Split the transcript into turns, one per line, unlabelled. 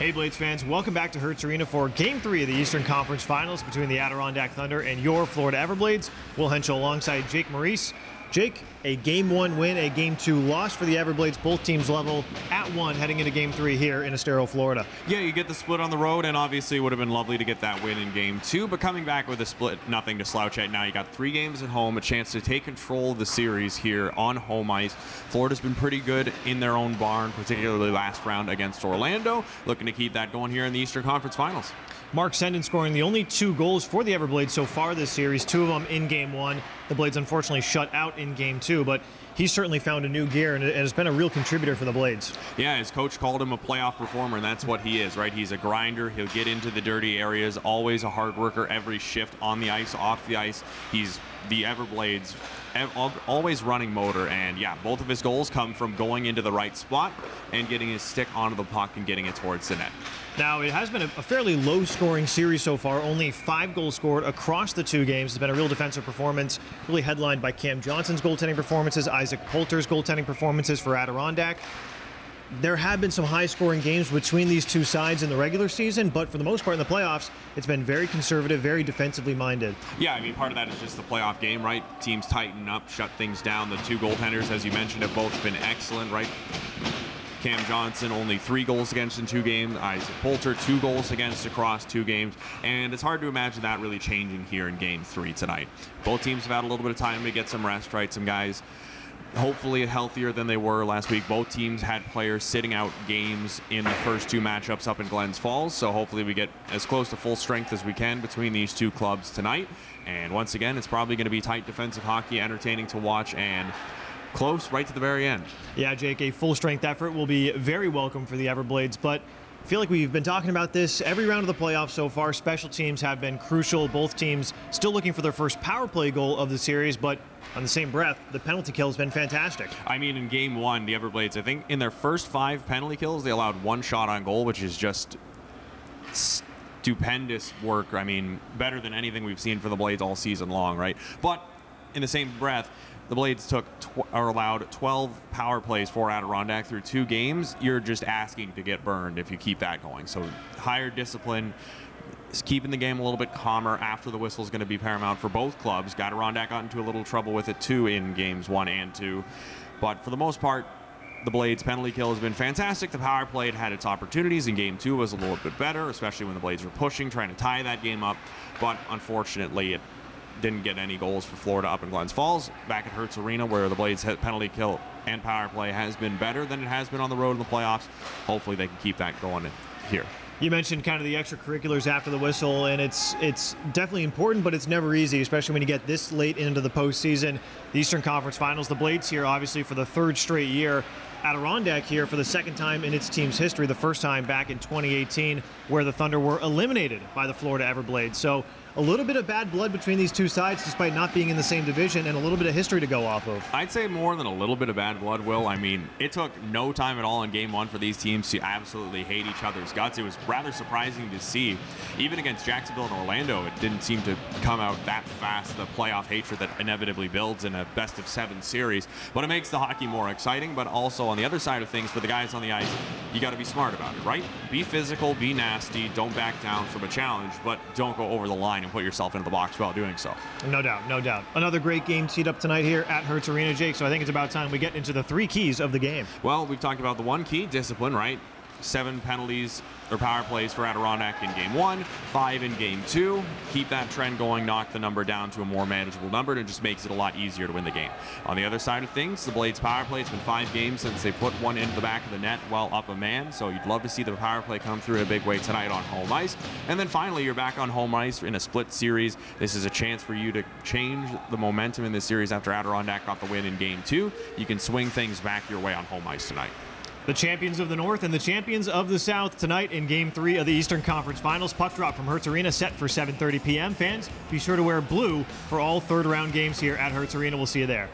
Hey Blades fans, welcome back to Hertz Arena for Game 3 of the Eastern Conference Finals between the Adirondack Thunder and your Florida Everblades. Will Henschel alongside Jake Maurice. Jake, a Game 1 win, a Game 2 loss for the Everblades. Both teams level at 1 heading into Game 3 here in Estero, Florida.
Yeah, you get the split on the road, and obviously it would have been lovely to get that win in Game 2, but coming back with a split, nothing to slouch at. Now you got 3 games at home, a chance to take control of the series here on home ice. Florida's been pretty good in their own barn, particularly last round against Orlando. Looking to keep that going here in the Eastern Conference Finals.
Mark Senden scoring the only 2 goals for the Everblades so far this series, 2 of them in Game 1. The Blades unfortunately shut out in Game 2, but he's certainly found a new gear and has been a real contributor for the Blades.
Yeah, his coach called him a playoff performer, and that's what he is, right? He's a grinder. He'll get into the dirty areas, always a hard worker every shift on the ice, off the ice. He's the Everblades always running motor, and yeah, both of his goals come from going into the right spot and getting his stick onto the puck and getting it towards the net.
Now, it has been a fairly low-scoring series so far. Only 5 goals scored across the 2 games. It's been a real defensive performance, really headlined by Cam Johnson's goaltending performances, Isaac Poulter's goaltending performances for Adirondack. There have been some high-scoring games between these 2 sides in the regular season, but for the most part in the playoffs, it's been very conservative, very defensively minded.
Yeah, I mean, part of that is just the playoff game, right? Teams tighten up, shut things down. The 2 goaltenders, as you mentioned, have both been excellent, right? Cam Johnson, only 3 goals against in 2 games. Isaac Poulter, 2 goals against across 2 games. And it's hard to imagine that really changing here in Game 3 tonight. Both teams have had a little bit of time to get some rest, right? Some guys hopefully healthier than they were last week. Both teams had players sitting out games in the first 2 matchups up in Glens Falls. So hopefully we get as close to full strength as we can between these 2 clubs tonight. And once again, it's probably going to be tight defensive hockey, entertaining to watch, and close right to the very end.
Yeah, Jake, a full-strength effort will be very welcome for the Everblades, but I feel like we've been talking about this every round of the playoffs so far. Special teams have been crucial. Both teams still looking for their first power play goal of the series, but on the same breath, the penalty kill has been fantastic.
I mean, in Game 1, the Everblades, I think in their first 5 penalty kills, they allowed 1 shot on goal, which is just stupendous work. I mean, better than anything we've seen for the Blades all season long, right? But in the same breath, the Blades took or allowed 12 power plays for Adirondack through 2 games. You're just asking to get burned if you keep that going. So higher discipline, keeping the game a little bit calmer after the whistle is going to be paramount for both clubs. Adirondack got into a little trouble with it too in Games 1 and 2. But for the most part, the Blades' penalty kill has been fantastic. The power play had its opportunities. In Game 2 was a little bit better, especially when the Blades were pushing, trying to tie that game up. But unfortunately, it didn't get any goals for Florida up in Glens Falls. Back at Hertz Arena, where the Blades' penalty kill and power play has been better than it has been on the road in the playoffs. Hopefully they can keep that going here.
You mentioned kind of the extracurriculars after the whistle, and it's definitely important, but it's never easy, especially when you get this late into the postseason. The Eastern Conference Finals, the Blades here obviously for the 3rd straight year. Adirondack here for the 2nd time in its team's history, the first time back in 2018, where the Thunder were eliminated by the Florida Everblades. So a little bit of bad blood between these 2 sides, despite not being in the same division, and a little bit of history to go off of.
I'd say more than a little bit of bad blood, Will. I mean, it took no time at all in Game 1 for these teams to absolutely hate each other's guts. It was rather surprising to see. Even against Jacksonville and Orlando, it didn't seem to come out that fast, the playoff hatred that inevitably builds in a best-of-7 series. But it makes the hockey more exciting, but also on the other side of things, for the guys on the ice, you got to be smart about it, right? Be physical, be nasty, don't back down from a challenge, but don't go over the line and put yourself into the box while doing so.
No doubt, no doubt. Another great game teed up tonight here at Hertz Arena, Jake, so I think it's about time we get into the 3 keys of the game.
Well, we've talked about the 1 key, discipline, right? 7 penalties or power plays for Adirondack in Game 1, 5 in Game 2. Keep that trend going, knock the number down to a more manageable number, and it just makes it a lot easier to win the game. On the other side of things, the Blades' power play, it's been 5 games since they put one into the back of the net while up a man, so you'd love to see the power play come through in a big way tonight on home ice. And then finally, you're back on home ice in a split series. This is a chance for you to change the momentum in this series after Adirondack got the win in Game 2. You can swing things back your way on home ice tonight.
The champions of the North and the champions of the South tonight in Game 3 of the Eastern Conference Finals. Puck drop from Hertz Arena set for 7:30 p.m. Fans, be sure to wear blue for all 3rd round games here at Hertz Arena. We'll see you there.